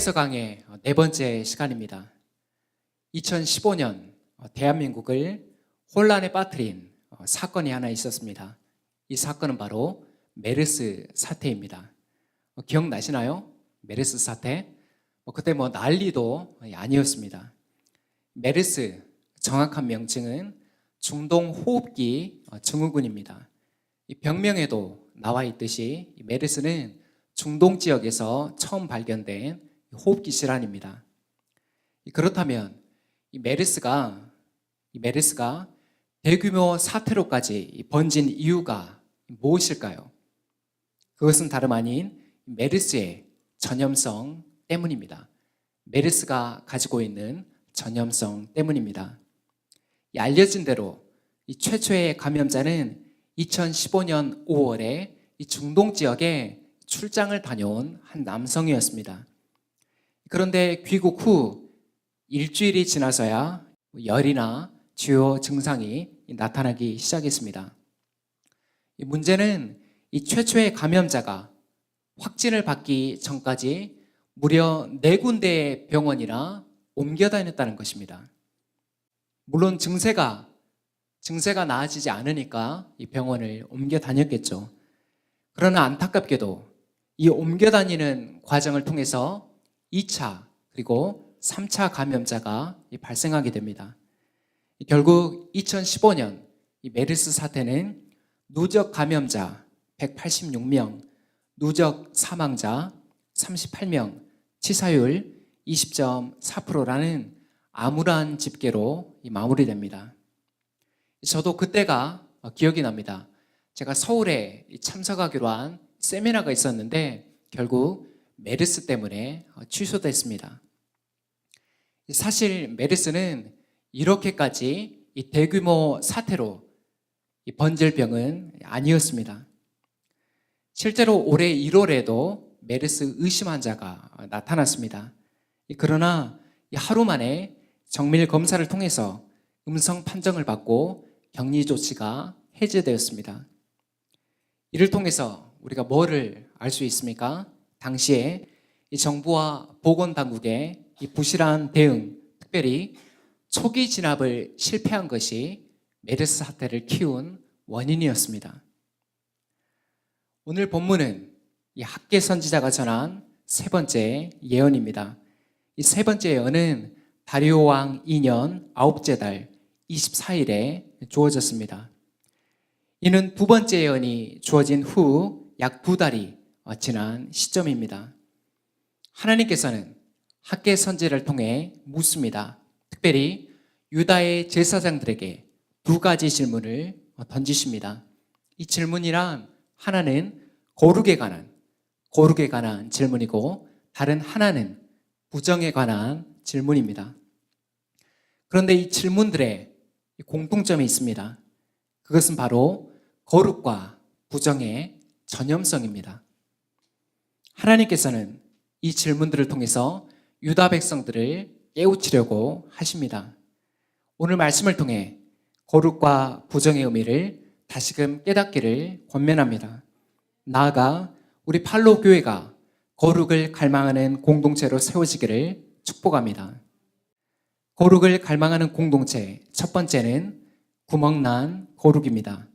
역사에서 강의 네 번째 시간입니다. 2015년 대한민국을 혼란에 빠뜨린 사건이 하나 있었습니다. 이 사건은 바로 메르스 사태입니다. 기억나시나요? 메르스 사태? 그때 난리도 아니었습니다. 메르스 정확한 명칭은 중동호흡기 증후군입니다. 이 병명에도 나와 있듯이 메르스는 중동 지역에서 처음 발견된 호흡기 질환입니다. 그렇다면 이 메르스가 대규모 사태로까지 번진 이유가 무엇일까요? 그것은 다름 아닌 메르스의 전염성 때문입니다. 메르스가 가지고 있는 전염성 때문입니다. 알려진 대로 이 최초의 감염자는 2015년 5월에 이 중동 지역에 출장을 다녀온 한 남성이었습니다. 그런데 귀국 후 일주일이 지나서야 열이나 주요 증상이 나타나기 시작했습니다. 문제는 이 최초의 감염자가 확진을 받기 전까지 무려 4군데의 병원이나 옮겨 다녔다는 것입니다. 물론 증세가 나아지지 않으니까 이 병원을 옮겨 다녔겠죠. 그러나 안타깝게도 이 옮겨 다니는 과정을 통해서 2차 그리고 3차 감염자가 발생하게 됩니다. 결국 2015년 이 메르스 사태는 누적 감염자 186명, 누적 사망자 38명, 치사율 20.4%라는 암울한 집계로 마무리됩니다. 저도 그때가 기억이 납니다. 제가 서울에 참석하기로 한 세미나가 있었는데 결국 메르스 때문에 취소됐습니다. 사실 메르스는 이렇게까지 이 대규모 사태로 번질 병은 아니었습니다. 실제로 올해 1월에도 메르스 의심 환자가 나타났습니다. 그러나 하루 만에 정밀 검사를 통해서 음성 판정을 받고 격리 조치가 해제되었습니다. 이를 통해서 우리가 뭐를 알 수 있습니까? 당시에 이 정부와 보건당국의 이 부실한 대응, 특별히 초기 진압을 실패한 것이 메르스 사태를 키운 원인이었습니다. 오늘 본문은 이 학계 선지자가 전한 세 번째 예언입니다. 이 세 번째 예언은 다리오 왕 2년 9째 달 24일에 주어졌습니다. 이는 두 번째 예언이 주어진 후 약 2달이 지난 시점입니다. 하나님께서는 학계 선지를 통해 묻습니다. 특별히 유다의 제사장들에게 두 가지 질문을 던지십니다. 이 질문이란 하나는 거룩에 관한 질문이고 다른 하나는 부정에 관한 질문입니다. 그런데 이 질문들의 공통점이 있습니다. 그것은 바로 거룩과 부정의 전염성입니다. 하나님께서는 이 질문들을 통해서 유다 백성들을 깨우치려고 하십니다. 오늘 말씀을 통해 거룩과 부정의 의미를 다시금 깨닫기를 권면합니다. 나아가 우리 팔로 교회가 거룩을 갈망하는 공동체로 세워지기를 축복합니다. 거룩을 갈망하는 공동체 첫 번째는 구멍난 거룩입니다.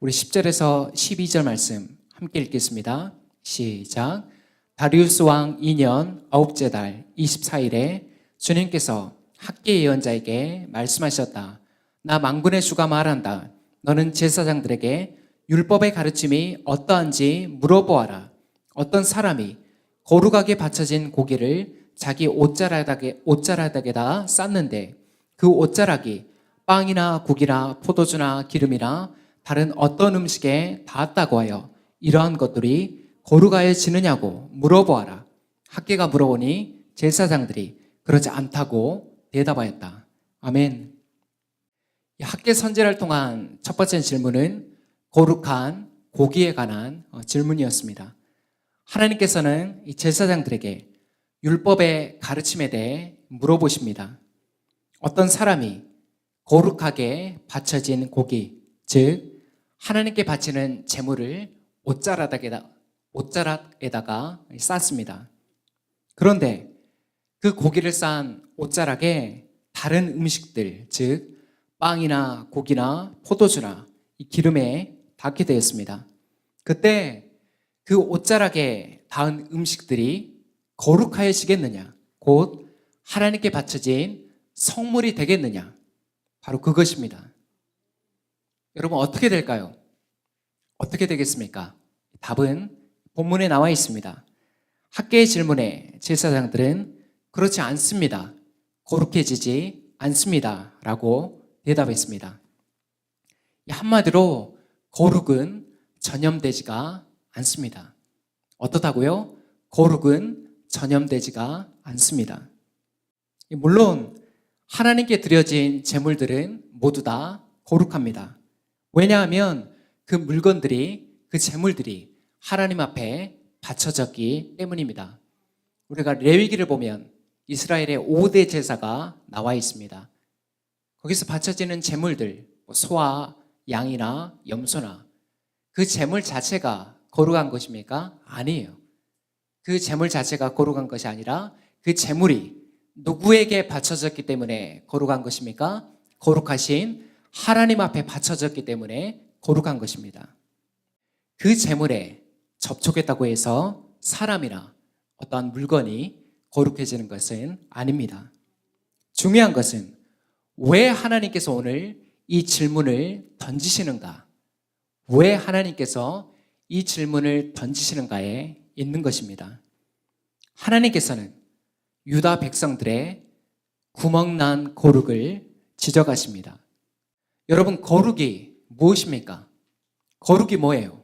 우리 10절에서 12절 말씀 함께 읽겠습니다. 시작. 다리우스 왕 2년 9째 달 24일에 주님께서 학계 예언자에게 말씀하셨다. 나 만군의 주가 말한다. 너는 제사장들에게 율법의 가르침이 어떠한지 물어보아라. 어떤 사람이 거룩하게 바쳐진 고기를 자기 옷자락에다 쌌는데 그 옷자락이 빵이나 국이나 포도주나 기름이나 다른 어떤 음식에 닿았다고 하여 이러한 것들이 거룩하여지느냐고 물어보아라. 학계가 물어보니 제사장들이 그러지 않다고 대답하였다. 아멘. 학계 선지를 통한 첫 번째 질문은 거룩한 고기에 관한 질문이었습니다. 하나님께서는 이 제사장들에게 율법의 가르침에 대해 물어보십니다. 어떤 사람이 거룩하게 바쳐진 고기, 즉 하나님께 바치는 제물을 옷자락에다가 쌌습니다. 그런데 그 고기를 싼 옷자락에 다른 음식들, 즉 빵이나 고기나 포도주나 이 기름에 닿게 되었습니다. 그때 그 옷자락에 닿은 음식들이 거룩하여지겠느냐, 곧 하나님께 바쳐진 성물이 되겠느냐, 바로 그것입니다. 여러분, 어떻게 될까요? 어떻게 되겠습니까? 답은 본문에 나와 있습니다. 학계의 질문에 제사장들은 그렇지 않습니다. 거룩해지지 않습니다. 라고 대답했습니다. 한마디로 거룩은 전염되지가 않습니다. 어떻다고요? 거룩은 전염되지가 않습니다. 물론 하나님께 드려진 제물들은 모두 다 거룩합니다. 왜냐하면 그 물건들이, 그 제물들이 하나님 앞에 바쳐졌기 때문입니다. 우리가 레위기를 보면 이스라엘의 5대 제사가 나와 있습니다. 거기서 바쳐지는 제물들, 소와 양이나 염소나 그 제물 자체가 거룩한 것입니까? 아니에요. 그 제물 자체가 거룩한 것이 아니라 그 제물이 누구에게 바쳐졌기 때문에 거룩한 것입니까? 거룩하신 하나님 앞에 바쳐졌기 때문에 거룩한 것입니다. 그 제물에 접촉했다고 해서 사람이나 어떠한 물건이 거룩해지는 것은 아닙니다. 중요한 것은 왜 하나님께서 오늘 이 질문을 던지시는가? 왜 하나님께서 이 질문을 던지시는가에 있는 것입니다. 하나님께서는 유다 백성들의 구멍난 거룩을 지적하십니다. 여러분, 거룩이 무엇입니까? 거룩이 뭐예요?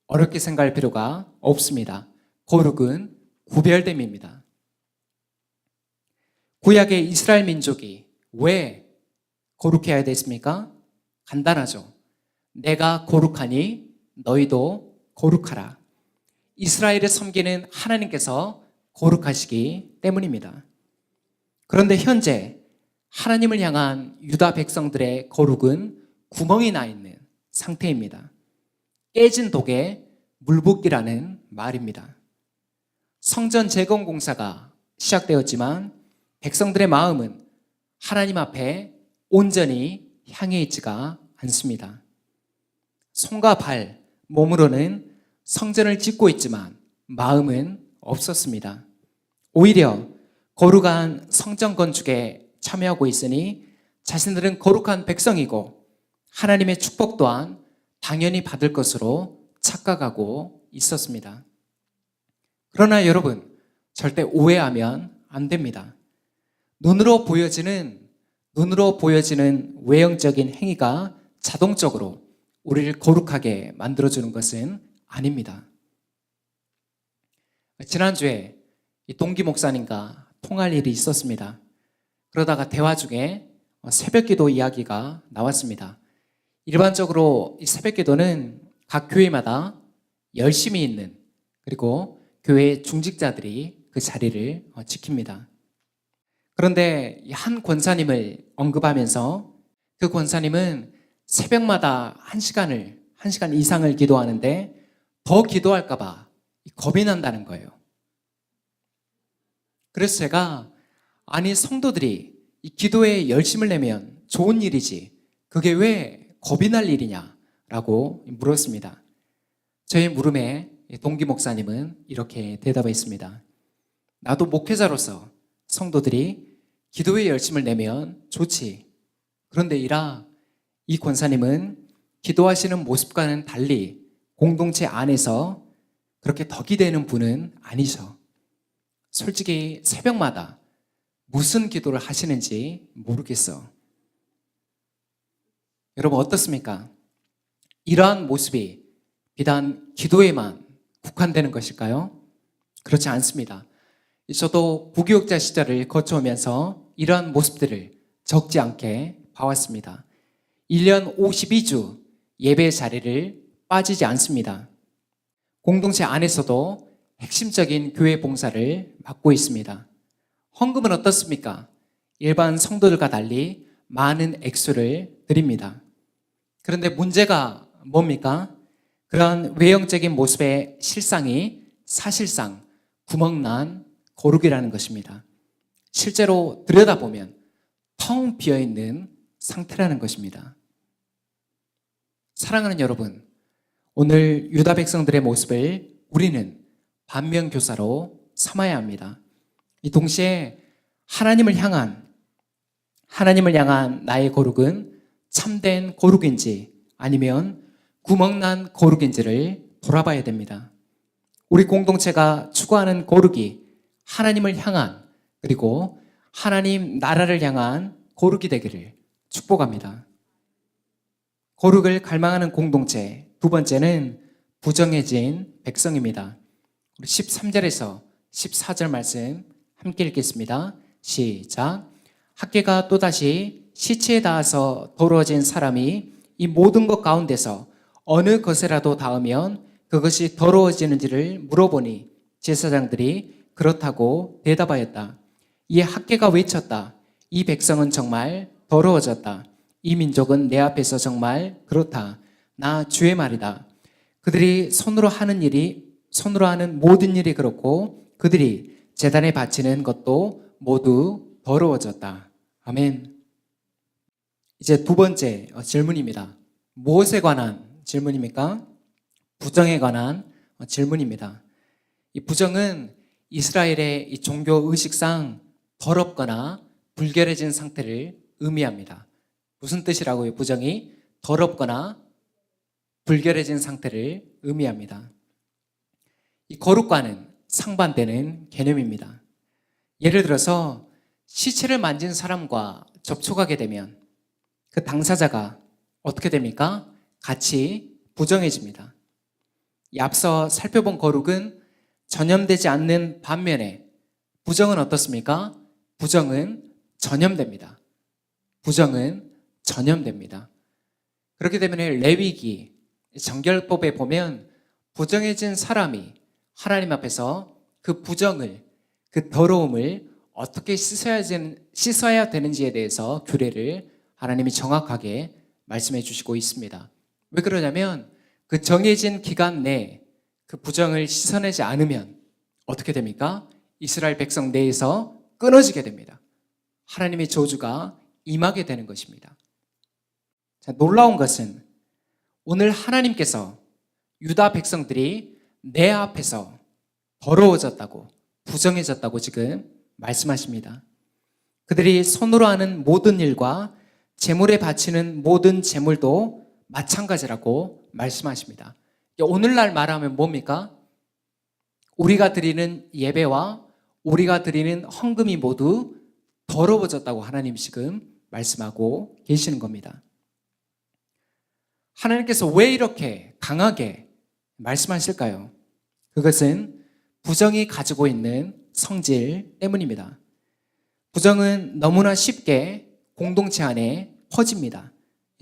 어렵게 생각할 필요가 없습니다. 거룩은 구별됨입니다. 구약의 이스라엘 민족이 왜 거룩해야 됐습니까? 간단하죠. 내가 거룩하니 너희도 거룩하라. 이스라엘을 섬기는 하나님께서 거룩하시기 때문입니다. 그런데 현재 하나님을 향한 유다 백성들의 거룩은 구멍이 나 있는 상태입니다. 깨진 독에 물붓기라는 말입니다. 성전 재건 공사가 시작되었지만 백성들의 마음은 하나님 앞에 온전히 향해 있지가 않습니다. 손과 발, 몸으로는 성전을 짓고 있지만 마음은 없었습니다. 오히려 거룩한 성전 건축에 참여하고 있으니 자신들은 거룩한 백성이고 하나님의 축복 또한 당연히 받을 것으로 착각하고 있었습니다. 그러나 여러분, 절대 오해하면 안 됩니다. 눈으로 보여지는 외형적인 행위가 자동적으로 우리를 거룩하게 만들어주는 것은 아닙니다. 지난주에 동기 목사님과 통할 일이 있었습니다. 그러다가 대화 중에 새벽기도 이야기가 나왔습니다. 일반적으로 이 새벽기도는 각 교회마다 열심히 있는, 그리고 교회 중직자들이 그 자리를 지킵니다. 그런데 한 권사님을 언급하면서 그 권사님은 새벽마다 1시간 이상을 기도하는데 더 기도할까봐 겁이 난다는 거예요. 그래서 제가, 아니, 성도들이 이 기도에 열심을 내면 좋은 일이지 그게 왜 겁이 날 일이냐라고 물었습니다. 저의 물음에 동기 목사님은 이렇게 대답했습니다. 나도 목회자로서 성도들이 기도에 열심을 내면 좋지. 그런데 이 권사님은 기도하시는 모습과는 달리 공동체 안에서 그렇게 덕이 되는 분은 아니셔. 솔직히 새벽마다 무슨 기도를 하시는지 모르겠어. 여러분, 어떻습니까? 이러한 모습이 비단 기도에만 국한되는 것일까요? 그렇지 않습니다. 저도 부교육자 시절을 거쳐오면서 이러한 모습들을 적지 않게 봐왔습니다. 1년 52주 예배 자리를 빠지지 않습니다. 공동체 안에서도 핵심적인 교회 봉사를 맡고 있습니다. 헌금은 어떻습니까? 일반 성도들과 달리 많은 액수를 드립니다. 그런데 문제가 뭡니까? 그런 외형적인 모습의 실상이 사실상 구멍난 거룩이라는 것입니다. 실제로 들여다보면 텅 비어있는 상태라는 것입니다. 사랑하는 여러분, 오늘 유다 백성들의 모습을 우리는 반면교사로 삼아야 합니다. 이 동시에 하나님을 향한 나의 거룩은 참된 거룩인지 아니면 구멍난 거룩인지를 돌아봐야 됩니다. 우리 공동체가 추구하는 거룩이 하나님을 향한 그리고 하나님 나라를 향한 거룩이 되기를 축복합니다. 거룩을 갈망하는 공동체, 두 번째는 부정해진 백성입니다. 우리 13절에서 14절 말씀 함께 읽겠습니다. 시작. 학개가 또다시 시체에 닿아서 더러워진 사람이 이 모든 것 가운데서 어느 것에라도 닿으면 그것이 더러워지는지를 물어보니 제사장들이 그렇다고 대답하였다. 이에 학개가 외쳤다. 이 백성은 정말 더러워졌다. 이 민족은 내 앞에서 정말 그렇다. 나 주의 말이다. 그들이 손으로 하는 모든 일이 그렇고 그들이 제단에 바치는 것도 모두 더러워졌다. 아멘. 이제 두 번째 질문입니다. 무엇에 관한 질문입니까? 부정에 관한 질문입니다. 이 부정은 이스라엘의 이 종교 의식상 더럽거나 불결해진 상태를 의미합니다. 무슨 뜻이라고요? 부정이 더럽거나 불결해진 상태를 의미합니다. 이 거룩과는 상반되는 개념입니다. 예를 들어서 시체를 만진 사람과 접촉하게 되면 그 당사자가 어떻게 됩니까? 같이 부정해집니다. 이 앞서 살펴본 거룩은 전염되지 않는 반면에 부정은 어떻습니까? 부정은 전염됩니다. 부정은 전염됩니다. 그렇기 때문에 레위기 정결법에 보면 부정해진 사람이 하나님 앞에서 그 부정을, 그 더러움을 어떻게 씻어야 되는지에 대해서 규례를 하나님이 정확하게 말씀해 주시고 있습니다. 왜 그러냐면 그 정해진 기간 내에 그 부정을 씻어내지 않으면 어떻게 됩니까? 이스라엘 백성 내에서 끊어지게 됩니다. 하나님의 저주가 임하게 되는 것입니다. 자, 놀라운 것은 오늘 하나님께서 유다 백성들이 내 앞에서 더러워졌다고, 부정해졌다고 지금 말씀하십니다. 그들이 손으로 하는 모든 일과 제물에 바치는 모든 제물도 마찬가지라고 말씀하십니다. 오늘날 말하면 뭡니까? 우리가 드리는 예배와 우리가 드리는 헌금이 모두 더러워졌다고 하나님 지금 말씀하고 계시는 겁니다. 하나님께서 왜 이렇게 강하게 말씀하실까요? 그것은 부정이 가지고 있는 성질 때문입니다. 부정은 너무나 쉽게 공동체 안에 퍼집니다.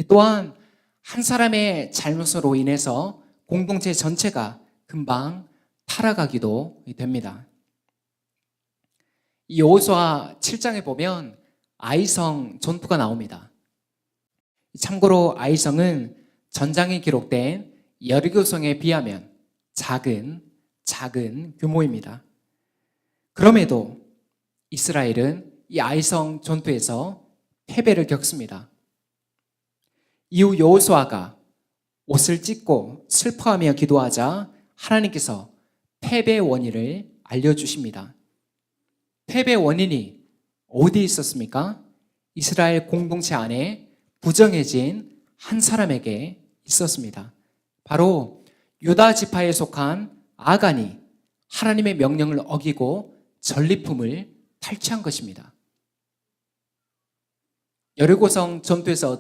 또한 한 사람의 잘못으로 인해서 공동체 전체가 금방 타락하기도 됩니다. 이 여호수아 7장에 보면 아이성 전투가 나옵니다. 참고로 아이성은 전장에 기록된 여리고성에 비하면 작은 규모입니다. 그럼에도 이스라엘은 이 아이성 전투에서 패배를 겪습니다. 이후 여호수아가 옷을 찢고 슬퍼하며 기도하자 하나님께서 패배의 원인을 알려주십니다. 패배의 원인이 어디에 있었습니까? 이스라엘 공동체 안에 부정해진 한 사람에게 있었습니다. 바로 유다 지파에 속한 아간이 하나님의 명령을 어기고 전리품을 탈취한 것입니다. 여리고성 전쟁에서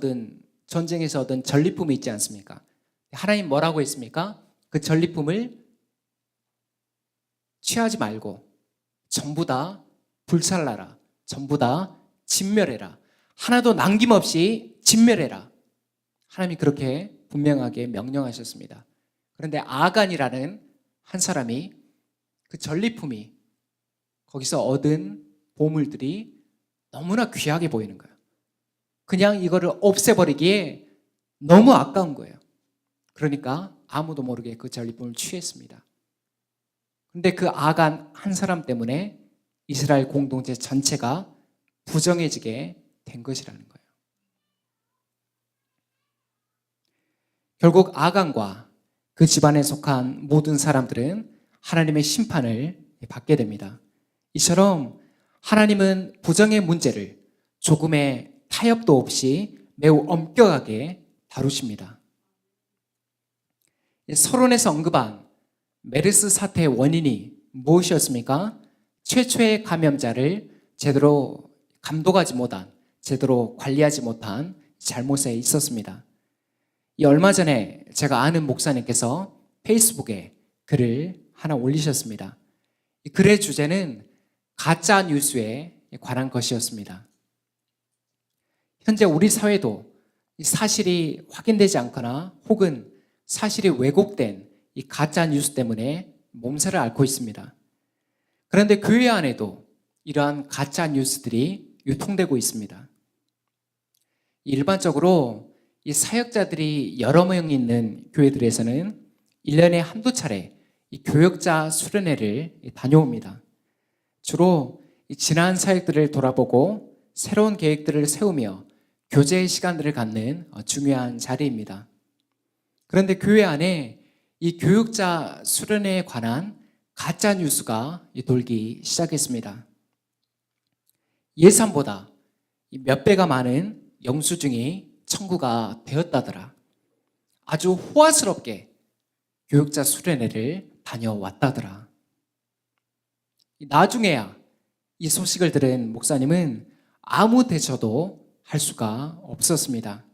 얻은 전리품이 있지 않습니까? 하나님 뭐라고 했습니까? 그 전리품을 취하지 말고 전부 다 불살라라. 전부 다 진멸해라. 하나도 남김없이 진멸해라. 하나님이 그렇게 분명하게 명령하셨습니다. 그런데 아간이라는 한 사람이 그 전리품이 거기서 얻은 보물들이 너무나 귀하게 보이는 거예요. 그냥 이거를 없애버리기에 너무 아까운 거예요. 그러니까 아무도 모르게 그 전리품을 취했습니다. 그런데 그 아간 한 사람 때문에 이스라엘 공동체 전체가 부정해지게 된 것이라는 거예요. 결국 아간과 그 집안에 속한 모든 사람들은 하나님의 심판을 받게 됩니다. 이처럼 하나님은 부정의 문제를 조금의 타협도 없이 매우 엄격하게 다루십니다. 서론에서 언급한 메르스 사태의 원인이 무엇이었습니까? 최초의 감염자를 제대로 감독하지 못한, 제대로 관리하지 못한 잘못에 있었습니다. 얼마 전에 제가 아는 목사님께서 페이스북에 글을 하나 올리셨습니다. 이 글의 주제는 가짜 뉴스에 관한 것이었습니다. 현재 우리 사회도 사실이 확인되지 않거나 혹은 사실이 왜곡된 이 가짜 뉴스 때문에 몸살을 앓고 있습니다. 그런데 교회 안에도 이러한 가짜 뉴스들이 유통되고 있습니다. 일반적으로 이 사역자들이 여러 명 있는 교회들에서는 1년에 한두 차례 이 교역자 수련회를 다녀옵니다. 주로 지난 사역들을 돌아보고 새로운 계획들을 세우며 교제의 시간들을 갖는 중요한 자리입니다. 그런데 교회 안에 이 교육자 수련회에 관한 가짜 뉴스가 돌기 시작했습니다. 예산보다 몇 배가 많은 영수증이 청구가 되었다더라. 아주 호화스럽게 교육자 수련회를 다녀왔다더라. 나중에야 이 소식을 들은 목사님은 아무 대처도 할 수가 없었습니다.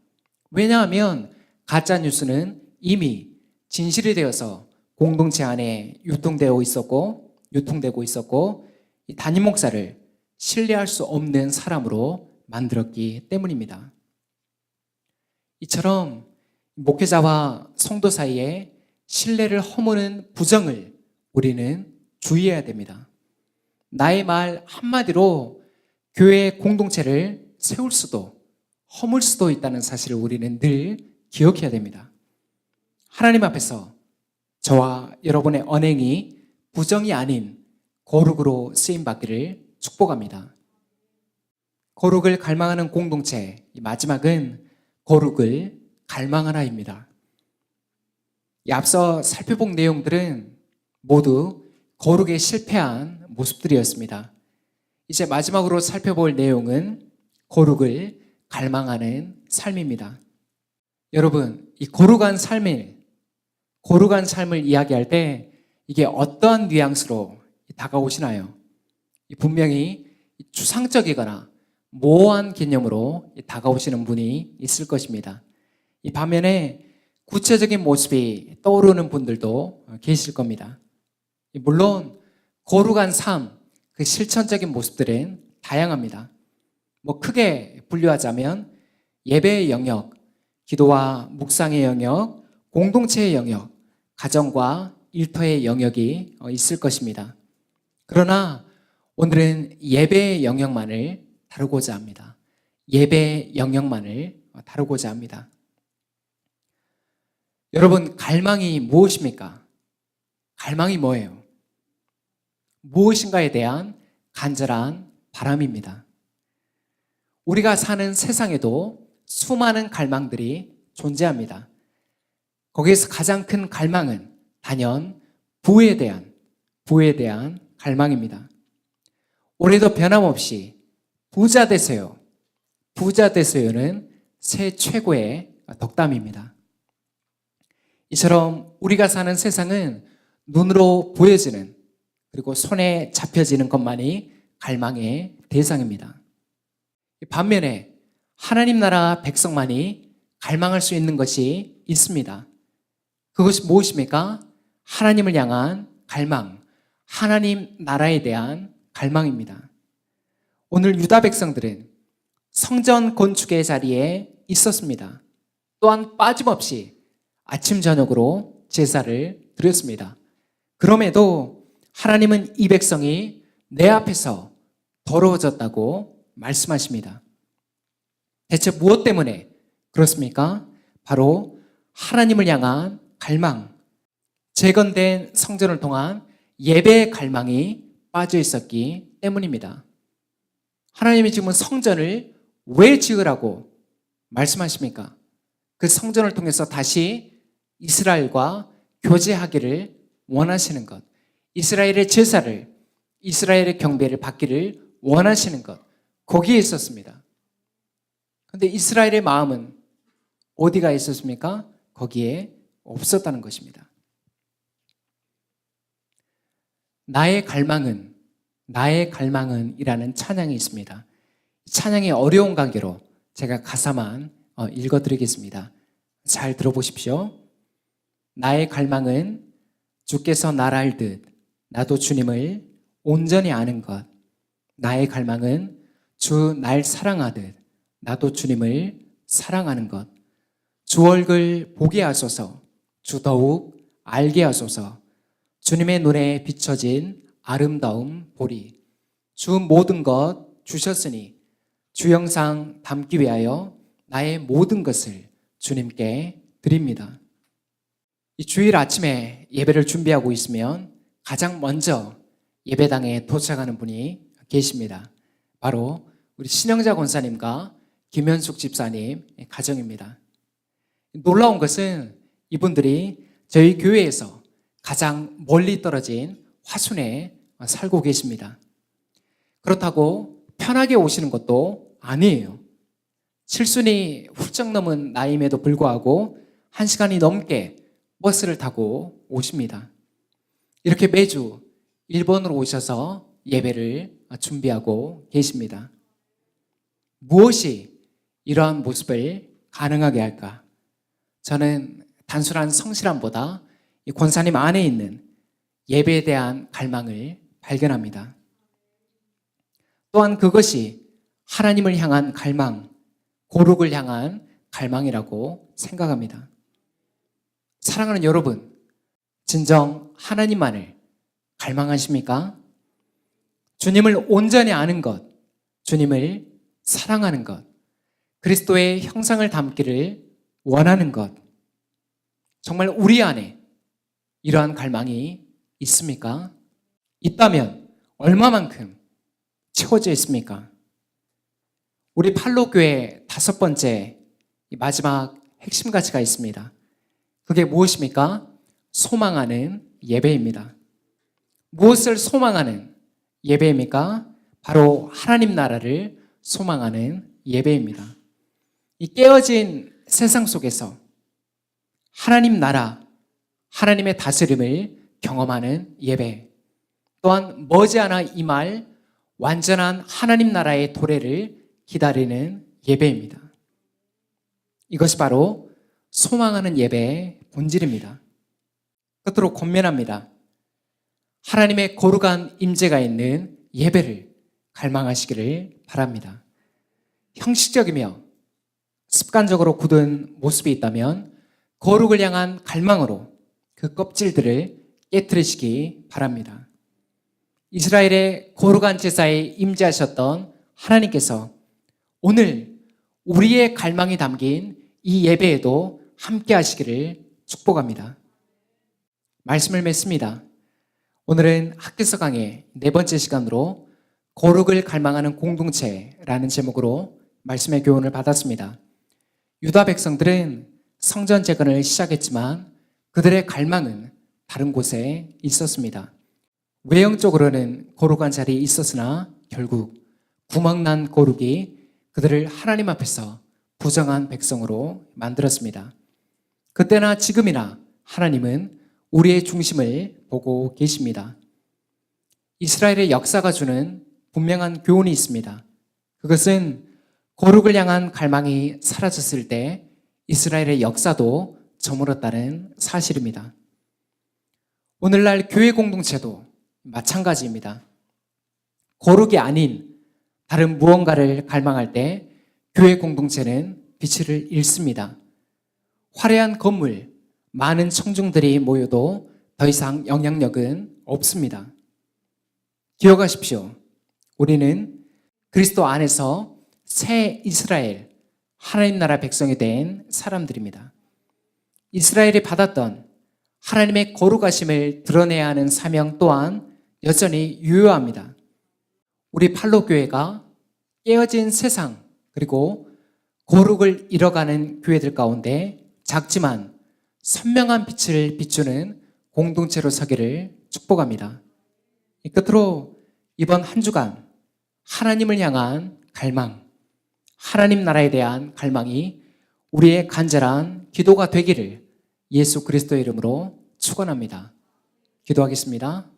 왜냐하면 가짜 뉴스는 이미 진실이 되어서 공동체 안에 유통되고 있었고 이 담임 목사를 신뢰할 수 없는 사람으로 만들었기 때문입니다. 이처럼 목회자와 성도 사이에 신뢰를 허무는 부정을 우리는 주의해야 됩니다. 나의 말 한마디로 교회의 공동체를 세울 수도 허물 수도 있다는 사실을 우리는 늘 기억해야 됩니다. 하나님 앞에서 저와 여러분의 언행이 부정이 아닌 거룩으로 쓰임받기를 축복합니다. 거룩을 갈망하는 공동체, 마지막은 거룩을 갈망하나입니다. 앞서 살펴본 내용들은 모두 거룩에 실패한 모습들이었습니다. 이제 마지막으로 살펴볼 내용은 거룩을 갈망하는 삶입니다. 여러분, 이 거룩한 삶을 이야기할 때 이게 어떠한 뉘앙스로 다가오시나요? 분명히 추상적이거나 모호한 개념으로 다가오시는 분이 있을 것입니다. 이 반면에 구체적인 모습이 떠오르는 분들도 계실 겁니다. 물론 거룩한 삶, 그 실천적인 모습들은 다양합니다. 크게 분류하자면 예배의 영역, 기도와 묵상의 영역, 공동체의 영역, 가정과 일터의 영역이 있을 것입니다. 그러나 오늘은 예배의 영역만을 다루고자 합니다. 예배의 영역만을 다루고자 합니다. 여러분, 갈망이 무엇입니까? 갈망이 뭐예요? 무엇인가에 대한 간절한 바람입니다. 우리가 사는 세상에도 수많은 갈망들이 존재합니다. 거기에서 가장 큰 갈망은 단연 부에 대한 갈망입니다. 올해도 변함없이 부자 되세요. 부자 되세요는 새 최고의 덕담입니다. 이처럼 우리가 사는 세상은 눈으로 보여지는 그리고 손에 잡혀지는 것만이 갈망의 대상입니다. 반면에 하나님 나라 백성만이 갈망할 수 있는 것이 있습니다. 그것이 무엇입니까? 하나님을 향한 갈망, 하나님 나라에 대한 갈망입니다. 오늘 유다 백성들은 성전 건축의 자리에 있었습니다. 또한 빠짐없이 아침 저녁으로 제사를 드렸습니다. 그럼에도 하나님은 이 백성이 내 앞에서 더러워졌다고 말씀하십니다. 대체 무엇 때문에 그렇습니까? 바로 하나님을 향한 갈망, 재건된 성전을 통한 예배의 갈망이 빠져 있었기 때문입니다. 하나님이 지금은 성전을 왜 지으라고 말씀하십니까? 그 성전을 통해서 다시 이스라엘과 교제하기를 원하시는 것, 이스라엘의 제사를, 이스라엘의 경배를 받기를 원하시는 것, 거기에 있었습니다. 그런데 이스라엘의 마음은 어디가 있었습니까? 거기에 없었다는 것입니다. 나의 갈망은 이라는 찬양이 있습니다. 찬양의 어려운 관계로 제가 가사만 읽어드리겠습니다. 잘 들어보십시오. 나의 갈망은 주께서 날 알듯 나도 주님을 온전히 아는 것. 나의 갈망은 주 날 사랑하듯 나도 주님을 사랑하는 것. 주 얼굴 보게 하소서. 주 더욱 알게 하소서. 주님의 눈에 비춰진 아름다움 보리. 주 모든 것 주셨으니 주 영상 담기 위하여 나의 모든 것을 주님께 드립니다. 이 주일 아침에 예배를 준비하고 있으면 가장 먼저 예배당에 도착하는 분이 계십니다. 바로 우리 신영자 권사님과 김현숙 집사님 가정입니다. 놀라운 것은 이분들이 저희 교회에서 가장 멀리 떨어진 화순에 살고 계십니다. 그렇다고 편하게 오시는 것도 아니에요. 7순이 훌쩍 넘은 나이임에도 불구하고 1시간이 넘게 버스를 타고 오십니다. 이렇게 매주 일본으로 오셔서 예배를 준비하고 계십니다. 무엇이 이러한 모습을 가능하게 할까? 저는 단순한 성실함보다 이 권사님 안에 있는 예배에 대한 갈망을 발견합니다. 또한 그것이 하나님을 향한 갈망, 거룩을 향한 갈망이라고 생각합니다. 사랑하는 여러분, 진정 하나님만을 갈망하십니까? 주님을 온전히 아는 것, 주님을 사랑하는 것, 그리스도의 형상을 담기를 원하는 것, 정말 우리 안에 이러한 갈망이 있습니까? 있다면 얼마만큼 채워져 있습니까? 우리 팔로교회 5번째 마지막 핵심 가치가 있습니다. 그게 무엇입니까? 소망하는 예배입니다. 무엇을 소망하는 예배입니까? 바로 하나님 나라를 소망하는 예배입니다. 이 깨어진 세상 속에서 하나님 나라, 하나님의 다스림을 경험하는 예배, 또한 머지않아 임할 완전한 하나님 나라의 도래를 기다리는 예배입니다. 이것이 바로 소망하는 예배의 본질입니다. 끝으로 권면합니다. 하나님의 거룩한 임재가 있는 예배를 갈망하시기를 바랍니다. 형식적이며 습관적으로 굳은 모습이 있다면 거룩을 향한 갈망으로 그 껍질들을 깨트리시기 바랍니다. 이스라엘의 거룩한 제사에 임재하셨던 하나님께서 오늘 우리의 갈망이 담긴 이 예배에도 함께 하시기를 축복합니다. 말씀을 맺습니다. 오늘은 학교서 강의 4번째 시간으로 거룩을 갈망하는 공동체라는 제목으로 말씀의 교훈을 받았습니다. 유다 백성들은 성전 재건을 시작했지만 그들의 갈망은 다른 곳에 있었습니다. 외형적으로는 거룩한 자리에 있었으나 결국 구멍난 거룩이 그들을 하나님 앞에서 부정한 백성으로 만들었습니다. 그때나 지금이나 하나님은 우리의 중심을 보고 계십니다. 이스라엘의 역사가 주는 분명한 교훈이 있습니다. 그것은 거룩을 향한 갈망이 사라졌을 때 이스라엘의 역사도 저물었다는 사실입니다. 오늘날 교회 공동체도 마찬가지입니다. 거룩이 아닌 다른 무언가를 갈망할 때 교회 공동체는 빛을 잃습니다. 화려한 건물, 많은 청중들이 모여도 더 이상 영향력은 없습니다. 기억하십시오. 우리는 그리스도 안에서 새 이스라엘, 하나님 나라 백성이 된 사람들입니다. 이스라엘이 받았던 하나님의 거룩하심을 드러내야 하는 사명 또한 여전히 유효합니다. 우리 팔로교회가 깨어진 세상 그리고 거룩을 잃어가는 교회들 가운데 작지만 선명한 빛을 비추는 공동체로 서기를 축복합니다. 끝으로 이번 한 주간 하나님을 향한 갈망, 하나님 나라에 대한 갈망이 우리의 간절한 기도가 되기를 예수 그리스도의 이름으로 축원합니다. 기도하겠습니다.